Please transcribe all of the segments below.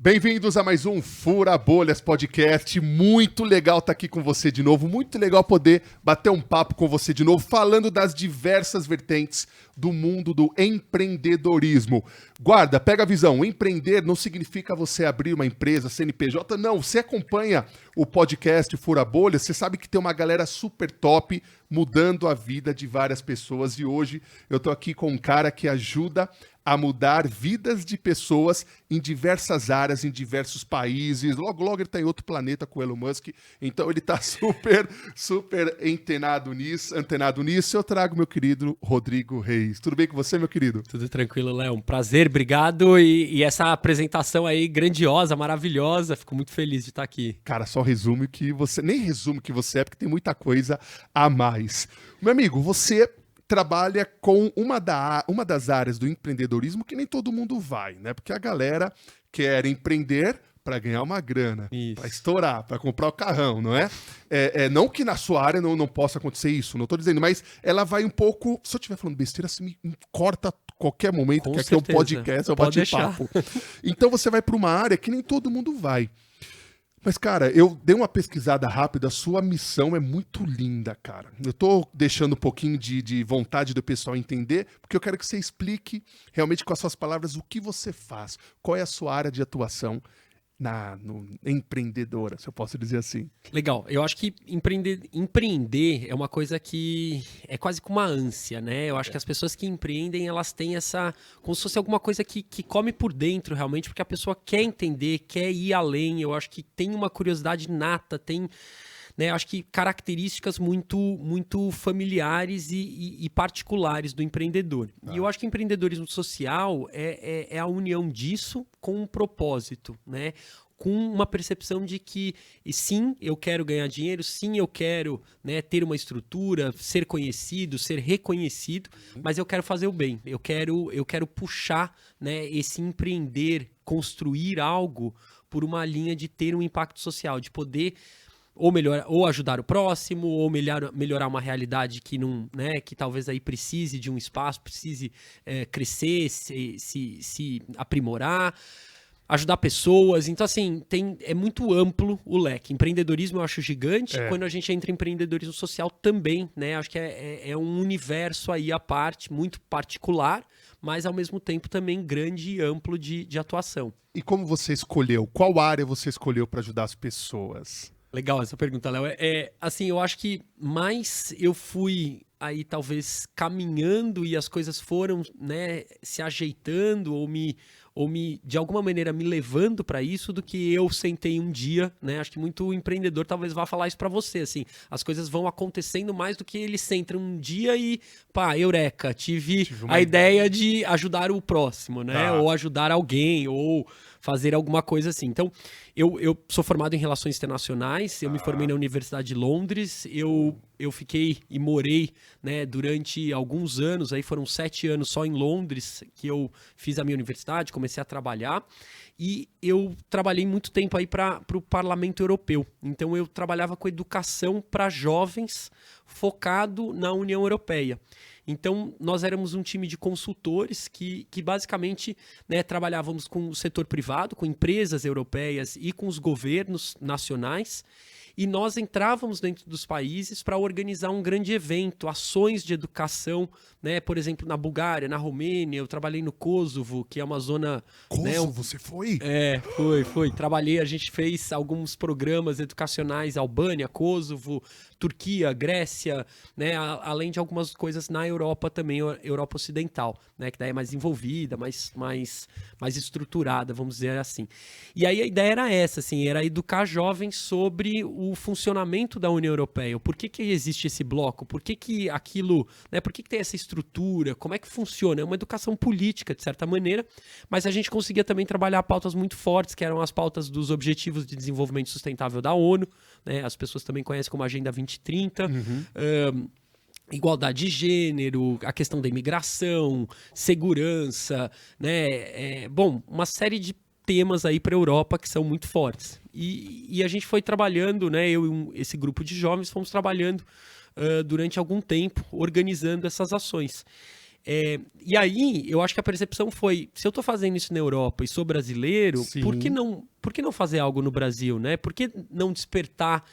Bem-vindos a mais um Fura Bolhas Podcast. Muito legal estar aqui com você de novo. Muito legal poder bater um papo com você de novo, falando das diversas vertentes do mundo do empreendedorismo. Guarda, pega a visão. Empreender não significa você abrir uma empresa, CNPJ. Não, você acompanha o podcast Fura Bolhas, você sabe que tem uma galera super top mudando a vida de várias pessoas. E hoje eu tô aqui com um cara que ajuda a mudar vidas de pessoas em diversas áreas, em diversos países. Logo ele tá em outro planeta com o Elon Musk, então ele tá super antenado nisso. Eu trago meu querido Rodrigo Reis. Tudo bem com você, meu querido? Tudo tranquilo, Léo. Prazer, obrigado. E essa apresentação aí grandiosa, maravilhosa. Fico muito feliz de estar aqui. Cara, só resume que você... Nem resume que você é, porque tem muita coisa a mais. Meu amigo, você trabalha com uma das áreas do empreendedorismo que nem todo mundo vai, né? Porque a galera quer empreender para ganhar uma grana, para estourar, para comprar o carrão, não é? Não que na sua área não possa acontecer isso, não estou dizendo, mas ela vai um pouco... Se eu estiver falando besteira, você me corta a qualquer momento, com que certeza. Aqui é um podcast, é um bate-papo. Então você vai para uma área que nem todo mundo vai. Mas, cara, eu dei uma pesquisada rápida, a sua missão é muito linda, cara. Eu tô deixando um pouquinho de vontade do pessoal entender, porque eu quero que você explique realmente com as suas palavras o que você faz, qual é a sua área de atuação no empreendedora, se eu posso dizer assim. Legal. Eu acho que empreender é uma coisa que é quase como uma ânsia, né? Eu acho que as pessoas que empreendem, elas têm essa... como se fosse alguma coisa que come por dentro, realmente, porque a pessoa quer entender, quer ir além. Eu acho que tem uma curiosidade nata, tem... né, acho que características muito familiares e particulares do empreendedor. E eu acho que empreendedorismo social é a união disso com um propósito, né? Com uma percepção de que, sim, eu quero ganhar dinheiro, sim, eu quero, né, ter uma estrutura, ser conhecido, ser reconhecido, mas eu quero fazer o bem, eu quero puxar, né, esse empreender, construir algo por uma linha de ter um impacto social, de poder... ou ajudar o próximo, ou melhorar uma realidade que não, né, que talvez aí precise de um espaço, precise crescer, se aprimorar, ajudar pessoas. Então, assim, é muito amplo o leque. Empreendedorismo eu acho gigante. Quando a gente entra em empreendedorismo social também, né? Acho que é um universo aí à parte, muito particular, mas ao mesmo tempo também grande e amplo de atuação. E como você escolheu? Qual área você escolheu para ajudar as pessoas? Legal essa pergunta, Léo. Assim, eu acho que mais eu fui aí talvez caminhando e as coisas foram, né, se ajeitando ou de alguma maneira me levando para isso do que eu sentei um dia, né? Acho que muito empreendedor talvez vá falar isso para você, assim, as coisas vão acontecendo mais do que ele senta um dia e, pá, eureka, tive a ideia de ajudar o próximo, né? Ou ajudar alguém, ou fazer alguma coisa assim. Então, eu sou formado em Relações Internacionais, eu me formei na Universidade de Londres, eu fiquei e morei, né, durante alguns anos, aí foram 7 anos só em Londres, que eu fiz a minha universidade, comecei a trabalhar, e eu trabalhei muito tempo aí para o Parlamento Europeu. Então eu trabalhava com educação para jovens focado na União Europeia. Então, nós éramos um time de consultores que basicamente, né, trabalhávamos com o setor privado, com empresas europeias e com os governos nacionais, e nós entrávamos dentro dos países para organizar um grande evento, ações de educação, né? Por exemplo, na Bulgária, na Romênia, eu trabalhei no Kosovo, que é uma zona... Kosovo, você foi? Foi. Trabalhei, a gente fez alguns programas educacionais, Albânia, Kosovo, Turquia, Grécia, né? Além de algumas coisas na Europa também, Europa Ocidental, né? Que daí é mais envolvida, mais estruturada, vamos dizer assim. E aí a ideia era essa, assim, era educar jovens sobre o funcionamento da União Europeia. Por que existe esse bloco? Por que aquilo, né? Por que tem essa estrutura? Como é que funciona? É uma educação política, de certa maneira, mas a gente conseguia também trabalhar pautas muito fortes, que eram as pautas dos Objetivos de Desenvolvimento Sustentável da ONU, né? As pessoas também conhecem como Agenda 2030, igualdade de gênero, a questão da imigração, segurança, né? Bom, uma série de temas aí para a Europa que são muito fortes. E a gente foi trabalhando, né? Eu e esse grupo de jovens fomos trabalhando durante algum tempo, organizando essas ações. E aí, eu acho que a percepção foi, se eu estou fazendo isso na Europa e sou brasileiro, Sim. por que não fazer algo no Brasil, né? Por que não despertar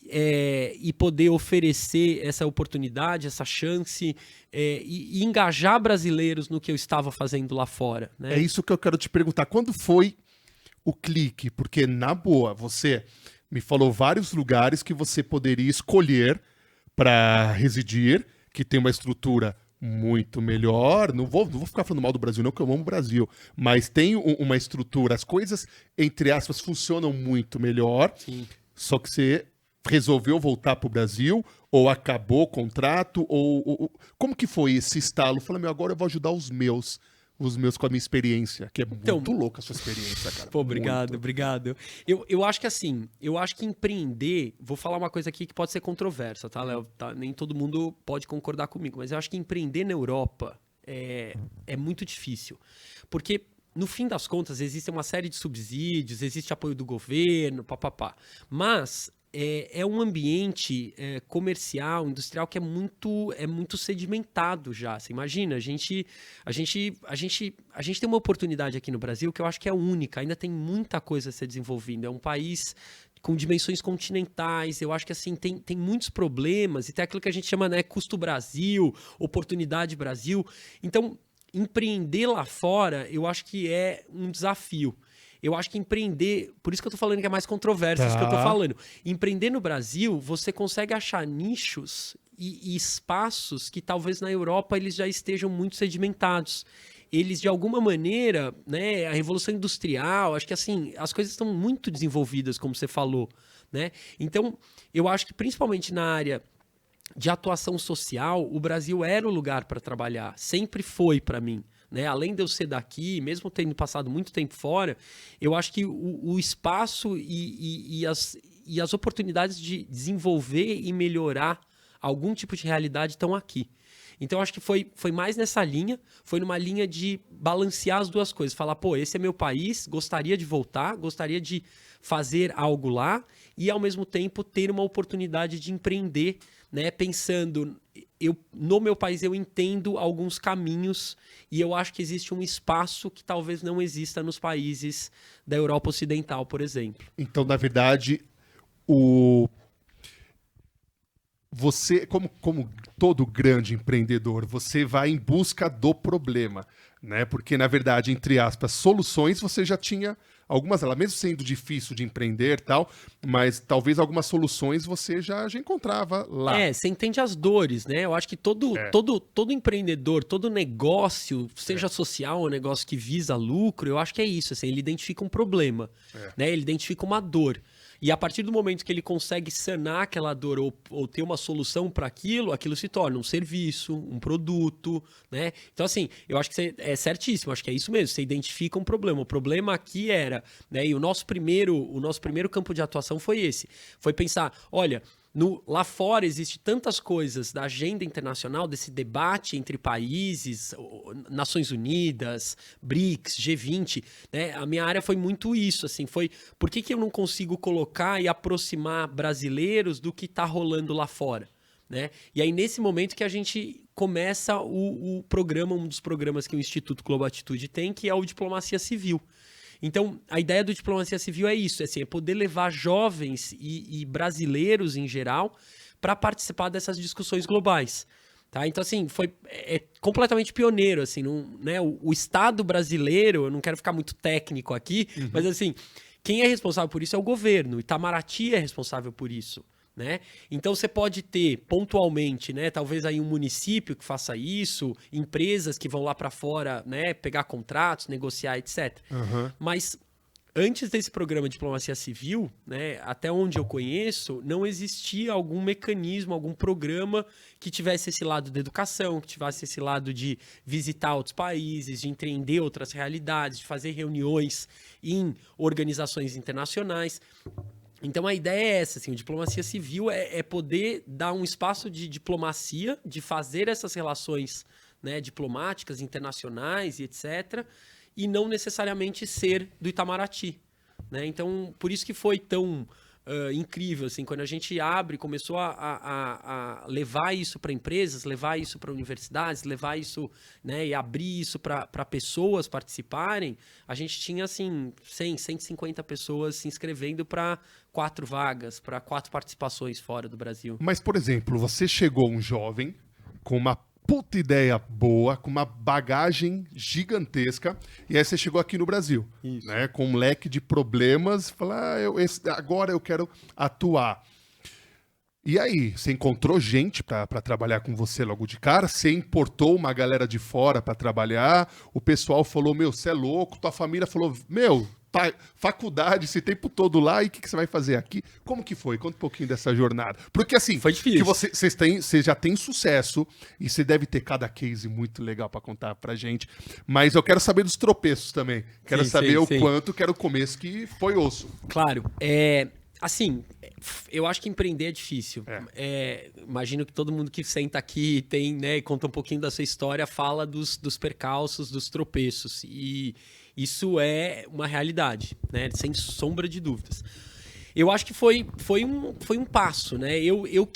e poder oferecer essa oportunidade, essa chance e engajar brasileiros no que eu estava fazendo lá fora, né? É isso que eu quero te perguntar. Quando foi o clique? Porque, na boa, você me falou vários lugares que você poderia escolher para residir, que tem uma estrutura muito melhor. Não vou ficar falando mal do Brasil, não, que eu amo o Brasil. Mas tem uma estrutura, as coisas, entre aspas, funcionam muito melhor. Sim. Só que você resolveu voltar para o Brasil, ou acabou o contrato, ou como que foi esse estalo? Falei, agora eu vou ajudar os meus com a minha experiência, que é muito louca a sua experiência, cara. Pô, obrigado, muito. obrigado. Eu acho que assim, eu acho que empreender, vou falar uma coisa aqui que pode ser controversa, tá, Léo? Tá, nem todo mundo pode concordar comigo, mas eu acho que empreender na Europa é muito difícil. Porque, no fim das contas, existe uma série de subsídios, existe apoio do governo, papapá. Mas é um ambiente comercial, industrial que é muito sedimentado já. Você imagina, a gente tem uma oportunidade aqui no Brasil que eu acho que é única, ainda tem muita coisa a ser desenvolvida. É um país com dimensões continentais, eu acho que assim tem muitos problemas, e tem aquilo que a gente chama, né, custo Brasil, oportunidade Brasil. Então, empreender lá fora, eu acho que é um desafio. Eu acho que empreender, por isso que eu tô falando que é mais controverso isso que eu tô falando. Empreender no Brasil, você consegue achar nichos e espaços que talvez na Europa eles já estejam muito sedimentados. Eles, de alguma maneira, né, a Revolução Industrial, acho que assim, as coisas estão muito desenvolvidas, como você falou, né? Então, eu acho que principalmente na área de atuação social, o Brasil era o lugar para trabalhar, sempre foi para mim. Né? Além de eu ser daqui, mesmo tendo passado muito tempo fora, eu acho que o espaço e as oportunidades de desenvolver e melhorar algum tipo de realidade estão aqui. Então, eu acho que foi mais nessa linha, foi numa linha de balancear as duas coisas. Falar, pô, esse é meu país, gostaria de voltar, gostaria de fazer algo lá e, ao mesmo tempo, ter uma oportunidade de empreender, né? Pensando, no meu país eu entendo alguns caminhos e eu acho que existe um espaço que talvez não exista nos países da Europa Ocidental, por exemplo. Então, na verdade, você, como todo grande empreendedor, você vai em busca do problema, né? Porque, na verdade, entre aspas, soluções você já tinha algumas, ela mesmo sendo difícil de empreender e tal, mas talvez algumas soluções você já encontrava lá. Você entende as dores, né? Eu acho que todo empreendedor, todo negócio, seja social ou negócio que visa lucro, eu acho que é isso, assim, ele identifica um problema, né? Ele identifica uma dor. E a partir do momento que ele consegue sanar aquela dor ou ter uma solução para aquilo se torna um serviço, um produto, né? Então, assim, eu acho que você é certíssimo, acho que é isso mesmo, você identifica um problema. O problema aqui era, né? E o nosso primeiro campo de atuação foi esse. Foi pensar, olha, lá fora existe tantas coisas da agenda internacional, desse debate entre países, Nações Unidas, BRICS, G20, né? A minha área foi muito isso, assim, foi por que eu não consigo colocar e aproximar brasileiros do que está rolando lá fora, né? E aí nesse momento que a gente começa o programa, um dos programas que o Instituto Globo Atitude tem, que é o Diplomacia Civil. Então, a ideia do Diplomacia Civil é isso, é poder levar jovens e brasileiros em geral para participar dessas discussões globais. Tá? Então, assim, é completamente pioneiro, assim, né? O Estado brasileiro, eu não quero ficar muito técnico aqui, mas assim, quem é responsável por isso é o governo, Itamaraty é responsável por isso. Né? Então você pode ter pontualmente, né, talvez aí um município que faça isso, empresas que vão lá para fora, né, pegar contratos, negociar, etc. Mas antes desse programa de Diplomacia Civil, né, até onde eu conheço, não existia algum mecanismo, algum programa que tivesse esse lado da educação, que tivesse esse lado de visitar outros países, de entender outras realidades, de fazer reuniões em organizações internacionais. Então a ideia é essa, assim, o Diplomacia Civil é poder dar um espaço de diplomacia, de fazer essas relações, né, diplomáticas, internacionais e etc., e não necessariamente ser do Itamaraty. Né? Então, por isso que foi tão incrível, assim, quando a gente começou a levar isso para empresas, levar isso para universidades, levar isso, né, e abrir isso para pessoas participarem, a gente tinha, assim, 100, 150 pessoas se inscrevendo para 4 vagas, para 4 participações fora do Brasil. Mas, por exemplo, você chegou um jovem com uma puta ideia boa, com uma bagagem gigantesca, e aí você chegou aqui no Brasil, né, com um leque de problemas, falar, agora eu quero atuar. E aí, você encontrou gente para trabalhar com você logo de cara? Você importou uma galera de fora para trabalhar? O pessoal falou, meu, você é louco? Tua família falou, meu, tá, faculdade esse tempo todo lá, e o que você vai fazer aqui? Como que foi? Conta um pouquinho dessa jornada. Porque assim, foi difícil. Que você já tem sucesso, e você deve ter cada case muito legal para contar pra gente, mas eu quero saber dos tropeços também. Quero saber o quanto que era o começo que foi osso. Claro, assim, eu acho que empreender é difícil. Imagino que todo mundo que senta aqui tem, né, e conta um pouquinho da sua história, fala dos percalços, dos tropeços. E isso é uma realidade, né, sem sombra de dúvidas. Eu acho que foi um passo, né? Eu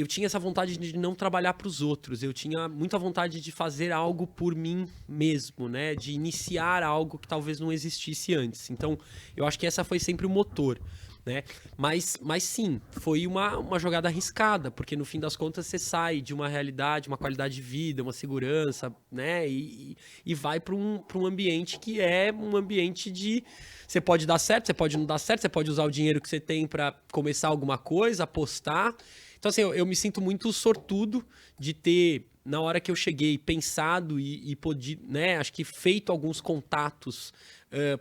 tinha essa vontade de não trabalhar para os outros. Eu tinha muita vontade de fazer algo por mim mesmo, né? De iniciar algo que talvez não existisse antes. Então, eu acho que essa foi sempre o motor, né? Mas sim, foi uma jogada arriscada, porque no fim das contas você sai de uma realidade, uma qualidade de vida, uma segurança, né? E vai para um ambiente que é um ambiente de... Você pode dar certo, você pode não dar certo, você pode usar o dinheiro que você tem para começar alguma coisa, apostar. Então, assim, eu me sinto muito sortudo de ter, na hora que eu cheguei, pensado e podido, né? Acho que feito alguns contatos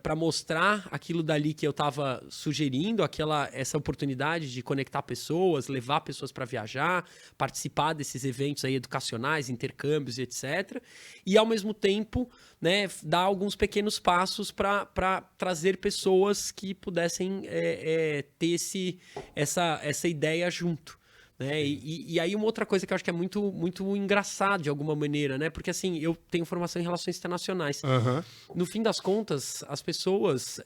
para mostrar aquilo dali que eu estava sugerindo, essa oportunidade de conectar pessoas, levar pessoas para viajar, participar desses eventos aí educacionais, intercâmbios e etc. E, ao mesmo tempo, né, dar alguns pequenos passos para trazer pessoas que pudessem ter essa ideia junto. Né? E aí uma outra coisa que eu acho que é muito, muito engraçado de alguma maneira, né? Porque assim, eu tenho formação em relações internacionais. No fim das contas, as pessoas,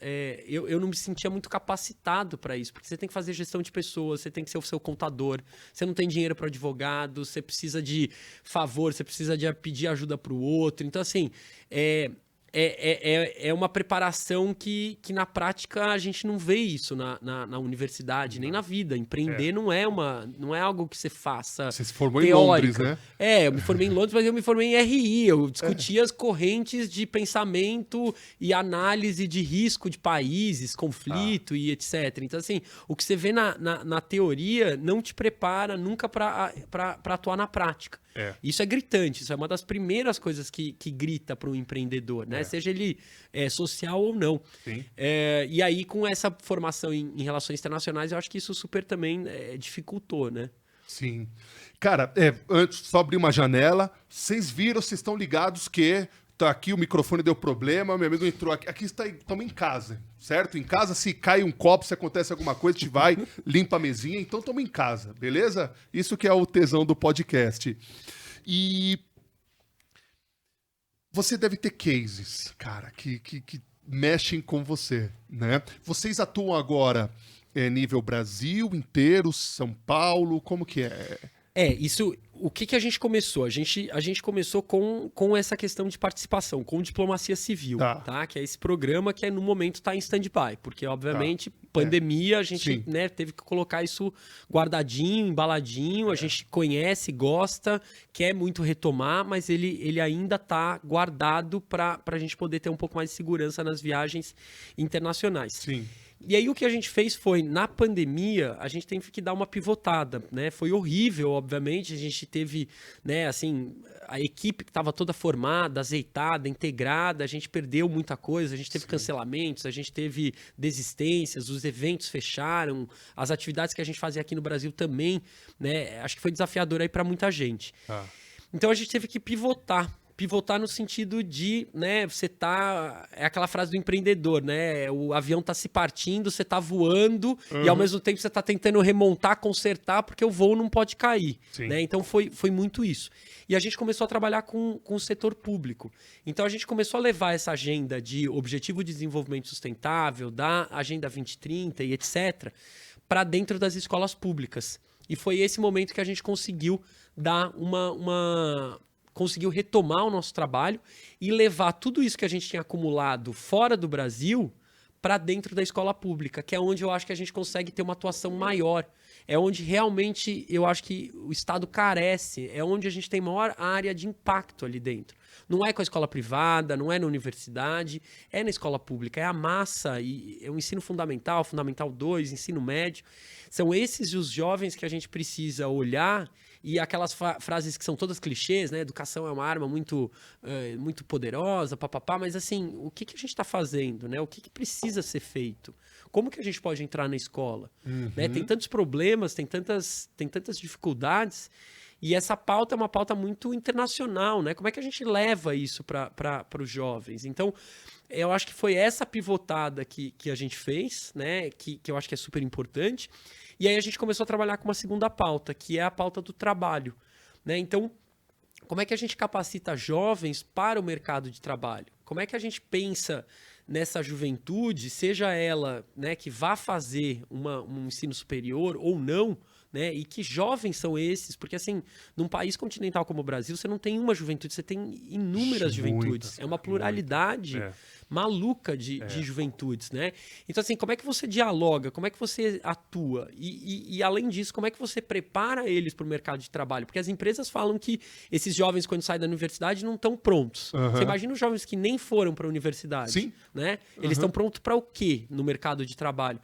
eu não me sentia muito capacitado para isso, porque você tem que fazer gestão de pessoas, você tem que ser o seu contador, você não tem dinheiro para advogado, você precisa de favor, você precisa de pedir ajuda para o outro. Então assim, é uma preparação que na prática a gente não vê isso na universidade, nem na vida. Empreender não é algo que você faça. Você se formou teórica. em Londres, né? Eu me formei em Londres, mas eu me formei em RI. Eu discutia as correntes de pensamento e análise de risco de países, conflito e etc. Então, assim, o que você vê na teoria não te prepara nunca para atuar na prática. Isso é gritante, isso é uma das primeiras coisas que grita para um empreendedor, né? Seja ele social ou não. E aí, com essa formação em relações internacionais, eu acho que isso super também dificultou, né? Sim. Cara, antes, só abrir uma janela, vocês estão ligados que tá aqui, o microfone deu problema, meu amigo entrou aqui. Aqui estamos em casa, certo? Em casa, se cai um copo, se acontece alguma coisa, a gente vai, limpa a mesinha, então estamos em casa, beleza? Isso que é o tesão do podcast. E você deve ter cases, cara, que mexem com você, né? Vocês atuam agora nível Brasil inteiro, São Paulo, como que é? Isso, o que a gente começou? A gente começou com essa questão de participação, com diplomacia civil, tá? Que é esse programa que no momento está em stand-by, porque obviamente pandemia, a gente, né, teve que colocar isso guardadinho, embaladinho, a gente conhece, gosta, quer muito retomar, mas ele ainda está guardado para a gente poder ter um pouco mais de segurança nas viagens internacionais. Sim. E aí o que a gente fez foi, na pandemia, a gente teve que dar uma pivotada, né? Foi horrível, obviamente, a gente teve, né, assim, a equipe que estava toda formada, azeitada, integrada, a gente perdeu muita coisa, a gente teve cancelamentos, a gente teve desistências, os eventos fecharam, as atividades que a gente fazia aqui no Brasil também, né? Acho que foi desafiador aí para muita gente. Então a gente teve que pivotar pivotar no sentido de, né, você tá... É aquela frase do empreendedor, né? O avião tá se partindo, você tá voando e ao mesmo tempo você tá tentando remontar, consertar, porque o voo não pode cair, né? Então foi muito isso. E a gente começou a trabalhar com o setor público. Então a gente começou a levar essa agenda de Objetivo de Desenvolvimento Sustentável, da Agenda 2030 e etc., para dentro das escolas públicas. E foi esse momento que a gente conseguiu dar conseguiu retomar o nosso trabalho e levar tudo isso que a gente tinha acumulado fora do Brasil para dentro da escola pública, que é onde eu acho que a gente consegue ter uma atuação maior. É onde realmente eu acho que o Estado carece, é onde a gente tem maior área de impacto ali dentro. Não é com a escola privada, não é na universidade, é na escola pública, é a massa, e é o ensino fundamental, Fundamental 2, ensino médio. São esses os jovens que a gente precisa olhar. E aquelas frases que são todas clichês, né? Educação é uma arma muito poderosa, papapá, mas assim, o que a gente está fazendo, né? O que precisa ser feito? Como que a gente pode entrar na escola? Né? Tem tantos problemas, tem tantas dificuldades, e essa pauta é uma pauta muito internacional, né? Como é que a gente leva isso para os jovens? Então, eu acho que foi essa pivotada que a gente fez, né? Que eu acho que é super importante. E aí a gente começou a trabalhar com uma segunda pauta, que é a pauta do trabalho, né? Então, como é que a gente capacita jovens para o mercado de trabalho? Como é que a gente pensa nessa juventude, seja ela, né, que vá fazer um ensino superior ou não, né? E que jovens são esses? Porque, assim, num país continental como o Brasil, você não tem uma juventude, você tem inúmeras juventudes. É uma pluralidade maluca de juventudes, né? Então, assim, como é que você dialoga? Como é que você atua? E além disso, como é que você prepara eles para o mercado de trabalho? Porque as empresas falam que esses jovens, quando saem da universidade, não estão prontos. Você imagina os jovens que nem foram para a universidade. Sim. Né? Eles estão prontos para o quê no mercado de trabalho?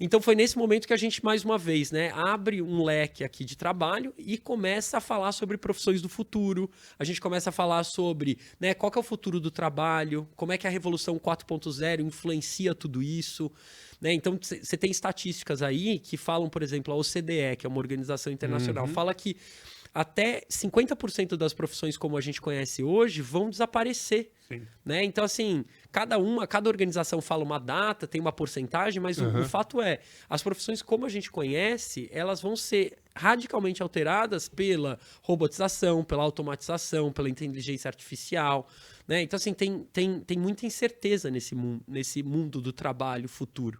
Então, foi nesse momento que a gente, mais uma vez, né, abre um leque aqui de trabalho e começa a falar sobre profissões do futuro. A gente começa a falar sobre, né, qual que é o futuro do trabalho, como é que a Revolução 4.0 influencia tudo isso. Né? Então, você tem estatísticas aí que falam, por exemplo, a OCDE, que é uma organização internacional, fala que até 50% das profissões como a gente conhece hoje vão desaparecer. Né? Então, assim, cada organização fala uma data, tem uma porcentagem, mas o fato é, as profissões como a gente conhece, elas vão ser radicalmente alteradas pela robotização, pela automatização, pela inteligência artificial. Né? Então, assim, tem muita incerteza nesse mundo do trabalho futuro.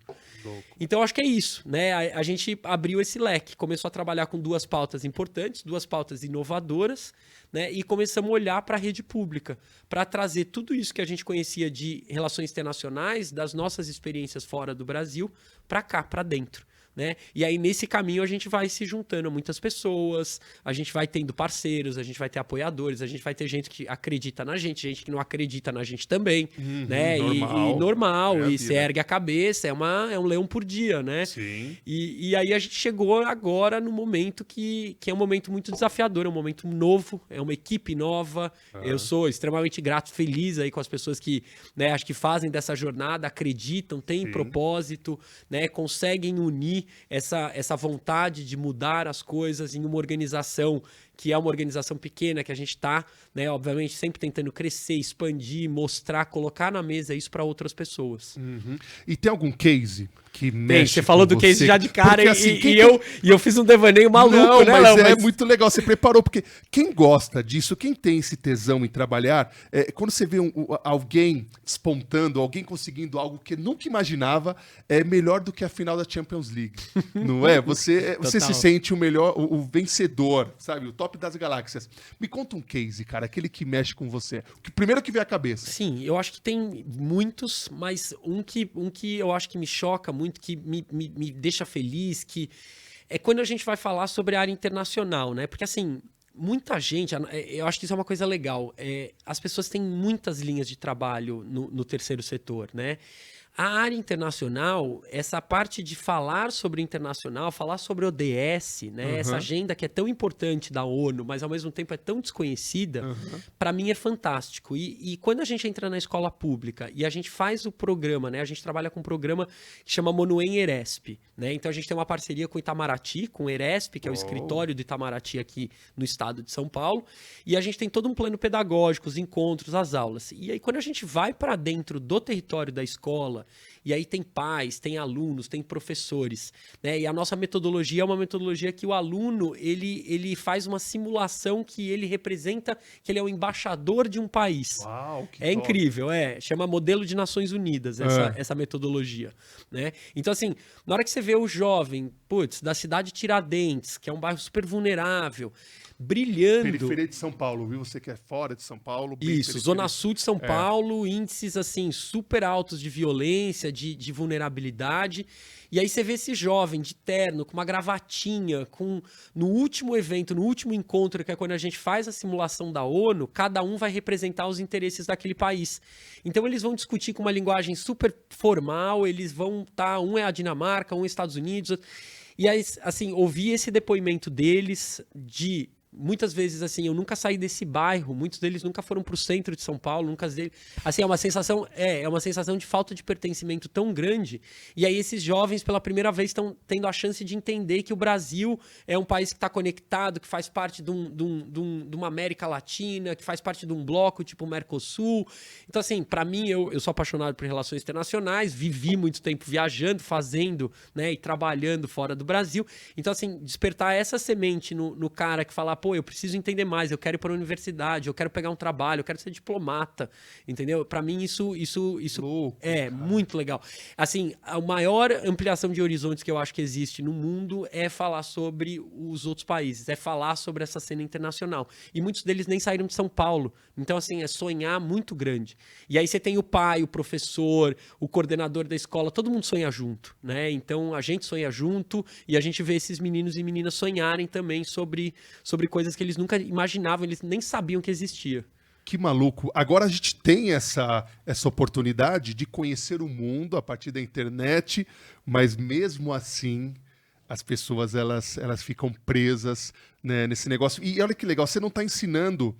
Então, eu acho que é isso. Né? A gente abriu esse leque, começou a trabalhar com duas pautas importantes, duas pautas inovadoras, né? E começamos a olhar para a rede pública, para trazer tudo isso que a gente conhecia de relações internacionais, das nossas experiências fora do Brasil, para cá, para dentro. Né? E aí, nesse caminho, a gente vai se juntando a muitas pessoas, a gente vai tendo parceiros, a gente vai ter apoiadores, a gente vai ter gente que acredita na gente que não acredita na gente também, né? Normal. E se ergue a cabeça, é um leão por dia, né? Sim. E aí a gente chegou agora no momento que é um momento muito desafiador, é um momento novo, é uma equipe nova. Eu sou extremamente grato, feliz aí com as pessoas que, né, acho que fazem dessa jornada, acreditam, têm propósito, né, conseguem unir essa vontade de mudar as coisas em uma organização que é uma organização pequena, que a gente está, né, obviamente, sempre tentando crescer, expandir, mostrar, colocar na mesa isso para outras pessoas. E tem algum case que mexe você falou do você? case já de cara, porque, assim, eu fiz um devaneio maluco, não, né, mas Léo? é muito legal, você preparou, porque quem gosta disso, quem tem esse tesão em trabalhar, quando você vê alguém despontando, alguém conseguindo algo que nunca imaginava, é melhor do que a final da Champions League, não é? Você se sente o melhor, o vencedor, sabe? O top das galáxias. Me conta um case, cara, aquele que mexe com você. O primeiro que vem à cabeça. Sim, eu acho que tem muitos, mas um que eu acho que me choca muito, que me deixa feliz, que é quando a gente vai falar sobre a área internacional, né? Porque, assim, muita gente, eu acho que isso é uma coisa legal, as pessoas têm muitas linhas de trabalho no terceiro setor, né? A área internacional, essa parte de falar sobre internacional, falar sobre ODS, né? Essa agenda que é tão importante da ONU, mas ao mesmo tempo é tão desconhecida, para mim é fantástico. E quando a gente entra na escola pública e a gente faz o programa, né? A gente trabalha com um programa que chama Monuem Eresp, né? Então a gente tem uma parceria com o Itamaraty, com o Eresp, que é o escritório do Itamaraty aqui no estado de São Paulo, e a gente tem todo um plano pedagógico, os encontros, as aulas. E aí quando a gente vai para dentro do território da escola, e aí tem pais, tem alunos, tem professores, né? E a nossa metodologia é uma metodologia que o aluno, ele faz uma simulação que ele representa, que ele é o embaixador de um país. Uau, que É top. incrível, chama Modelo de Nações Unidas, essa metodologia, né? Então, assim, na hora que você vê o jovem, da cidade de Tiradentes, que é um bairro super vulnerável, brilhando... Periferia de São Paulo, viu? Você que é fora de São Paulo. bem Isso, periferia. Zona Sul de São Paulo, índices assim super altos de violência, de vulnerabilidade. E aí você vê esse jovem de terno, com uma gravatinha, no último evento, no último encontro, que é quando a gente faz a simulação da ONU, cada um vai representar os interesses daquele país. Então eles vão discutir com uma linguagem super formal, eles vão um é a Dinamarca, um é os Estados Unidos. E aí, assim, ouvir esse depoimento deles muitas vezes, assim, eu nunca saí desse bairro, muitos deles nunca foram para o centro de São Paulo, assim, é uma sensação de falta de pertencimento tão grande, e aí esses jovens pela primeira vez estão tendo a chance de entender que o Brasil é um país que está conectado, que faz parte de uma América Latina, que faz parte de um bloco tipo o Mercosul. Então, assim, para mim, eu sou apaixonado por relações internacionais, vivi muito tempo viajando, fazendo, né, e trabalhando fora do Brasil. Então, assim, despertar essa semente no cara que fala, eu preciso entender mais, eu quero ir para a universidade, eu quero pegar um trabalho, eu quero ser diplomata, entendeu? Para mim isso Louco, é cara. muito legal. Assim, a maior ampliação de horizontes que eu acho que existe no mundo é falar sobre os outros países, é falar sobre essa cena internacional. E muitos deles nem saíram de São Paulo. Então, assim, é sonhar muito grande. E aí você tem o pai, o professor, o coordenador da escola, todo mundo sonha junto, né? Então, a gente sonha junto e a gente vê esses meninos e meninas sonharem também sobre coisas que eles nunca imaginavam, eles nem sabiam que existia. Que maluco. Agora a gente tem essa oportunidade de conhecer o mundo a partir da internet, mas mesmo assim as pessoas elas ficam presas, né, nesse negócio. E olha que legal, você não está ensinando,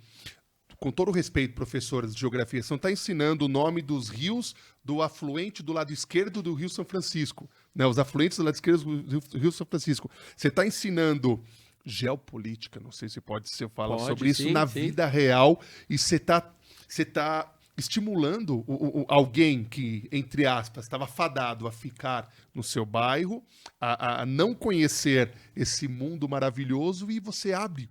com todo o respeito, professores de geografia, você não está ensinando o nome dos rios do afluente do lado esquerdo do Rio São Francisco, né, os afluentes do lado esquerdo do Rio São Francisco. Você está ensinando geopolítica, não sei se pode ser falar sobre isso, na vida real, e você tá estimulando alguém que, entre aspas, estava fadado a ficar no seu bairro, a não conhecer esse mundo maravilhoso, e você abre...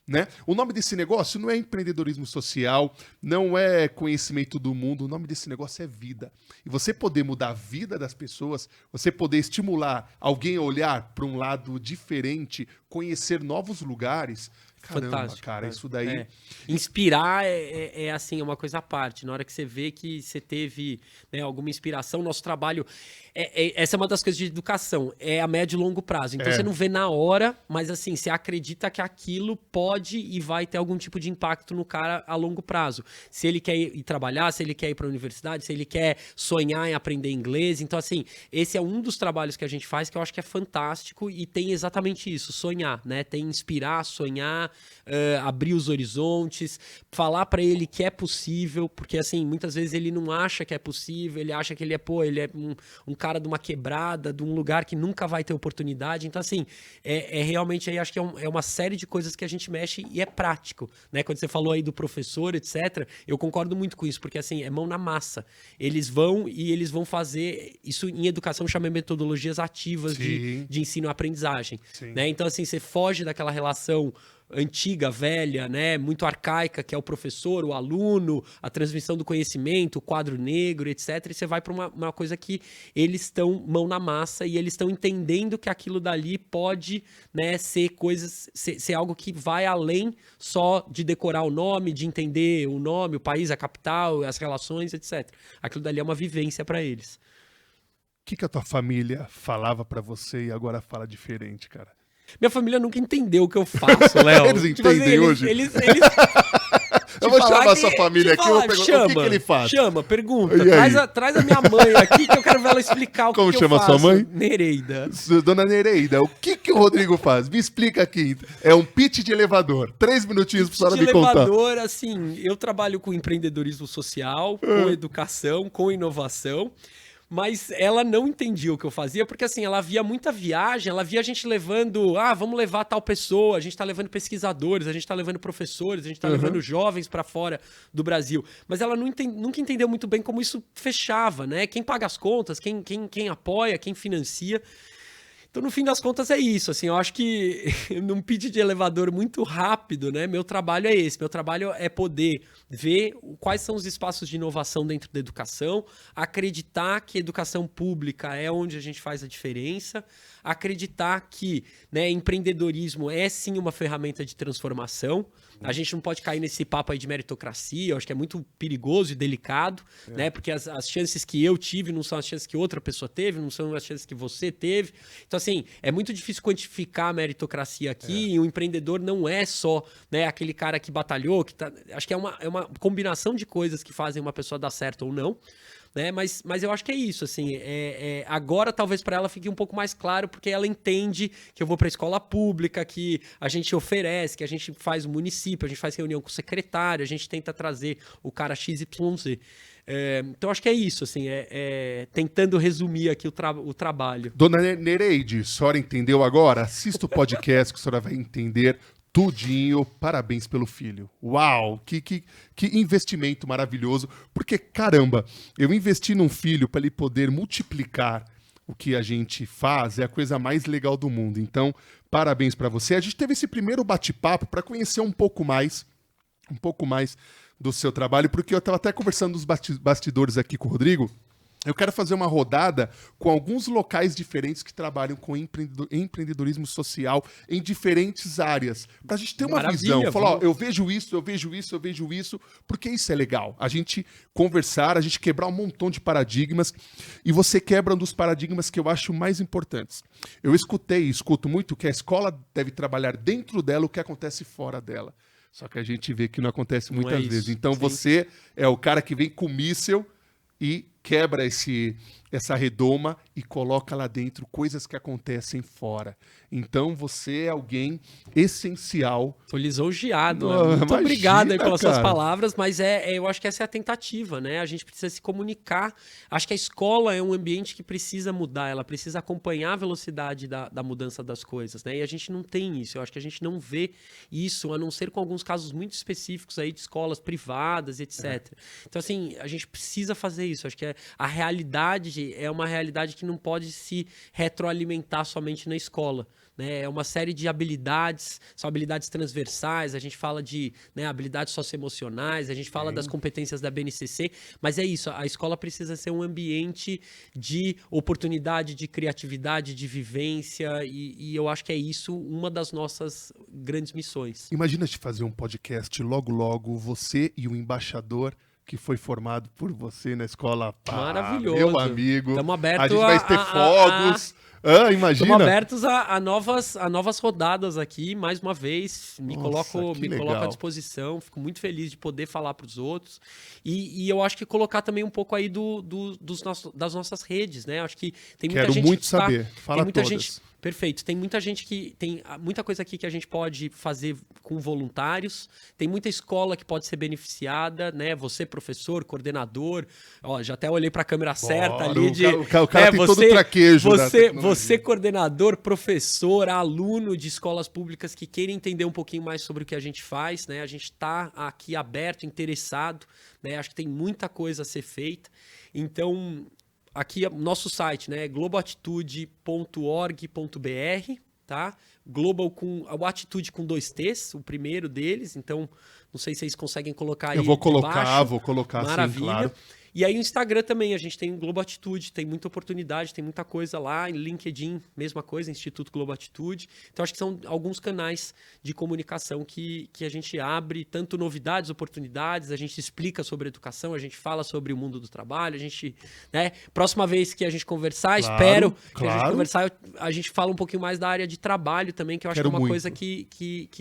Né? O nome desse negócio não é empreendedorismo social, não é conhecimento do mundo, o nome desse negócio é vida. E você poder mudar a vida das pessoas, você poder estimular alguém a olhar para um lado diferente, conhecer novos lugares. Caramba, fantástico, cara, isso daí... Inspirar assim, é uma coisa à parte. Na hora que você vê que você teve, né, alguma inspiração, nosso trabalho... essa é uma das coisas de educação, é a médio e longo prazo. Então você não vê na hora, mas assim, você acredita que aquilo pode e vai ter algum tipo de impacto no cara a longo prazo. Se ele quer ir trabalhar, se ele quer ir para a universidade, se ele quer sonhar em aprender inglês. Então, assim, esse é um dos trabalhos que a gente faz que eu acho que é fantástico e tem exatamente isso, sonhar, né? Tem inspirar, sonhar, abrir os horizontes, falar para ele que é possível, porque assim, muitas vezes ele não acha que é possível, ele acha que ele é um cara de uma quebrada, de um lugar que nunca vai ter oportunidade. Então assim, realmente aí acho que é uma série de coisas que a gente mexe e é prático, né? Quando você falou aí do professor, etc, eu concordo muito com isso, porque assim, é mão na massa. Eles vão fazer, isso em educação chama metodologias ativas de ensino-aprendizagem, né? Então assim, você foge daquela relação antiga, velha, né, muito arcaica, que é o professor, o aluno, a transmissão do conhecimento, o quadro negro, etc. E você vai para uma coisa que eles estão mão na massa e eles estão entendendo que aquilo dali pode, né, ser algo que vai além só de decorar o nome, de entender o nome, o país, a capital, as relações, etc. Aquilo dali é uma vivência para eles. O que a tua família falava para você e agora fala diferente, cara? Minha família nunca entendeu o que eu faço, Léo. Eles entendem hoje? Eles Eu vou chamar a sua família aqui, eu vou perguntar chama, o que ele faz. Chama, pergunta. E aí? Traz a minha mãe aqui que eu quero ver ela explicar o Como que chama eu faço. sua mãe? Nereida. Dona Nereida, o que o Rodrigo faz? Me explica aqui. É um pitch de elevador. 3 minutinhos pra senhora me contar. Elevador, assim, eu trabalho com empreendedorismo social, com educação, com inovação. Mas ela não entendia o que eu fazia, porque assim, ela via muita viagem, ela via a gente levando, vamos levar tal pessoa, a gente tá levando pesquisadores, a gente tá levando professores, a gente tá levando jovens para fora do Brasil. Mas ela nunca entendeu muito bem como isso fechava, né? Quem paga as contas, quem apoia, quem financia. Então, no fim das contas, é isso. Assim, eu acho que num pitch de elevador muito rápido, né? Meu trabalho é esse. Meu trabalho é poder ver quais são os espaços de inovação dentro da educação, acreditar que educação pública é onde a gente faz a diferença, acreditar que, né, empreendedorismo é sim uma ferramenta de transformação. A gente não pode cair nesse papo aí de meritocracia, eu acho que é muito perigoso e delicado, né? Porque as chances que eu tive não são as chances que outra pessoa teve, não são as chances que você teve. Então, assim, é muito difícil quantificar a meritocracia aqui, e o empreendedor não é só, né, aquele cara que batalhou, que tá. Acho que é uma combinação de coisas que fazem uma pessoa dar certo ou não. Né? Mas eu acho que é isso, assim, agora talvez para ela fique um pouco mais claro, porque ela entende que eu vou para a escola pública, que a gente oferece, que a gente faz o município, a gente faz reunião com o secretário, a gente tenta trazer o cara XYZ. Então acho que é isso, assim, tentando resumir aqui o trabalho. Dona Nereide, a senhora entendeu agora? Assista o podcast que a senhora vai entender tudinho. Parabéns pelo filho. Uau, que investimento maravilhoso. Porque, caramba, eu investi num filho para ele poder multiplicar o que a gente faz, é a coisa mais legal do mundo. Então, parabéns para você. A gente teve esse primeiro bate-papo para conhecer um pouco mais do seu trabalho, porque eu estava até conversando nos bastidores aqui com o Rodrigo. Eu quero fazer uma rodada com alguns locais diferentes que trabalham com empreendedorismo social em diferentes áreas. Pra gente ter uma visão. Falar, eu vejo isso, porque isso é legal. A gente conversar, a gente quebrar um montão de paradigmas. E você quebra um dos paradigmas que eu acho mais importantes. Eu escuto muito que a escola deve trabalhar dentro dela o que acontece fora dela. Só que a gente vê que não acontece muitas vezes. Então você é o cara que vem com míssil e quebra essa redoma e coloca lá dentro coisas que acontecem fora. Então você é alguém essencial. Tô lisonjeado. Muito obrigado aí pelas suas palavras, mas eu acho que essa é a tentativa, né? A gente precisa se comunicar. Acho que a escola é um ambiente que precisa mudar, ela precisa acompanhar a velocidade da mudança das coisas, né? E a gente não tem isso. Eu acho que a gente não vê isso, a não ser com alguns casos muito específicos aí de escolas privadas, etc. Então, assim, a gente precisa fazer isso. Acho que a realidade é uma realidade que não pode se retroalimentar somente na escola. Né? É uma série de habilidades, são habilidades transversais, a gente fala de, né, habilidades socioemocionais, a gente fala das competências da BNCC, mas é isso, a escola precisa ser um ambiente de oportunidade, de criatividade, de vivência, e eu acho que é isso uma das nossas grandes missões. Imagina te fazer um podcast logo, você e o embaixador que foi formado por você na escola. Maravilhoso. Meu amigo. Estamos abertos a gente vai ter fogos. Imagina. Estamos abertos a novas rodadas aqui, mais uma vez. Me coloco à disposição. Fico muito feliz de poder falar para os outros. E eu acho que colocar também um pouco aí das nossas redes, né? Acho que tem muita gente. Quero muito saber. Fala tem muita todas. gente. Perfeito. Tem muita gente que tem muita coisa aqui que a gente pode fazer com voluntários. Tem muita escola que pode ser beneficiada, né? Você, professor, coordenador. Ó, já até olhei para a câmera certa ali de. O cara tem todo o traquejo. Você, coordenador, professor, aluno de escolas públicas que queira entender um pouquinho mais sobre o que a gente faz, né? A gente está aqui aberto, interessado, né? Acho que tem muita coisa a ser feita. Então, aqui nosso site, né? globoatitude.org.br, tá? Global com o Atitude com 2 T's, o primeiro deles. Então, não sei se vocês conseguem colocar aí. Vou colocar, Maravilha. sim, claro. E aí o Instagram também, a gente tem o Globo Atitude, tem muita oportunidade, tem muita coisa lá. Em LinkedIn, mesma coisa, Instituto Globo Atitude. Então acho que são alguns canais de comunicação que a gente abre, tanto novidades, oportunidades, a gente explica sobre educação, a gente fala sobre o mundo do trabalho, a gente, né? Próxima vez que a gente conversar, espero que a gente conversar, a gente fala um pouquinho mais da área de trabalho também, que eu acho que é uma coisa que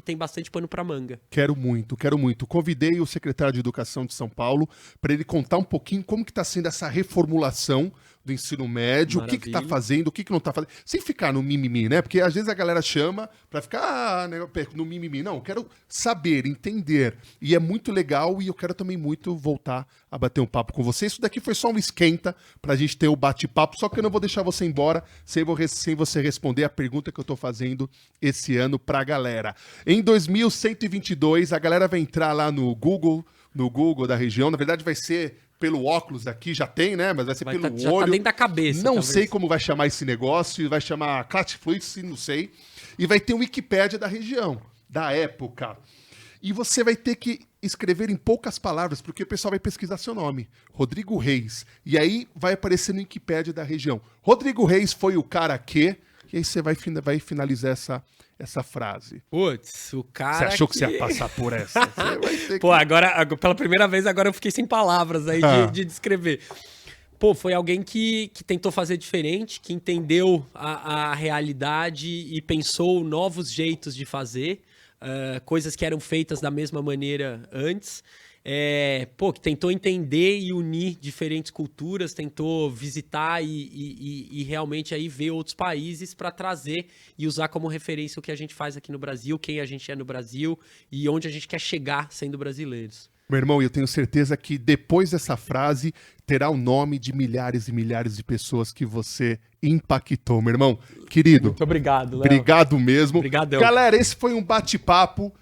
tem bastante pano para manga. Quero muito, quero muito. Convidei o secretário de Educação de São Paulo para ele contar um pouquinho como que está sendo essa reformulação do ensino médio, Maravilha. o que está fazendo, o que não está fazendo, sem ficar no mimimi, né? Porque às vezes a galera chama para ficar no mimimi. Não, eu quero saber, entender. E é muito legal e eu quero também muito voltar a bater um papo com você. Isso daqui foi só um esquenta para a gente ter o bate-papo, só que eu não vou deixar você embora sem você responder a pergunta que eu estou fazendo esse ano para a galera. Em 2122, a galera vai entrar lá no Google da região, na verdade vai ser pelo óculos aqui, já tem, né? Mas vai ser pelo já olho. Tá dentro da cabeça. Não talvez. sei como vai chamar esse negócio, vai chamar Netflix, não sei. E vai ter um Wikipédia da região, da época. E você vai ter que escrever em poucas palavras, porque o pessoal vai pesquisar seu nome. Rodrigo Reis. E aí vai aparecer no Wikipédia da região. Rodrigo Reis foi o cara que... E aí você vai finalizar essa frase. Putz, o cara. Você achou que você ia passar por essa? Você vai ter Pô, agora, pela primeira vez, agora eu fiquei sem palavras aí de descrever. Pô, foi alguém que tentou fazer diferente, que entendeu a realidade e pensou novos jeitos de fazer, coisas que eram feitas da mesma maneira antes. Que tentou entender e unir diferentes culturas, tentou visitar e realmente aí ver outros países para trazer e usar como referência o que a gente faz aqui no Brasil, quem a gente é no Brasil e onde a gente quer chegar sendo brasileiros. Meu irmão, eu tenho certeza que depois dessa frase terá o nome de milhares e milhares de pessoas que você impactou, meu irmão. Querido. Muito obrigado, Léo. Obrigado mesmo. Obrigadão. Galera, esse foi um bate-papo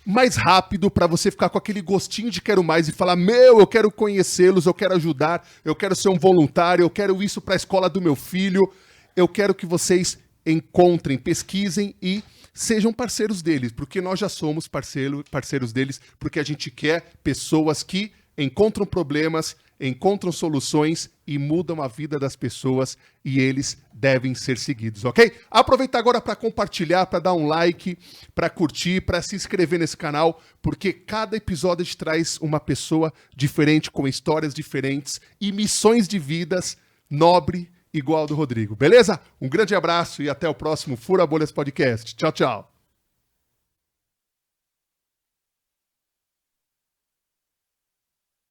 mais rápido para você ficar com aquele gostinho de quero mais e falar, eu quero conhecê-los, eu quero ajudar, eu quero ser um voluntário, eu quero isso para a escola do meu filho. Eu quero que vocês encontrem, pesquisem e sejam parceiros deles, porque nós já somos parceiros deles, porque a gente quer pessoas que encontram problemas, encontram soluções e mudam a vida das pessoas e eles devem ser seguidos, ok? Aproveita agora para compartilhar, para dar um like, para curtir, para se inscrever nesse canal, porque cada episódio te traz uma pessoa diferente, com histórias diferentes e missões de vidas nobre igual ao do Rodrigo, beleza? Um grande abraço e até o próximo Fura Bolhas Podcast. Tchau, tchau.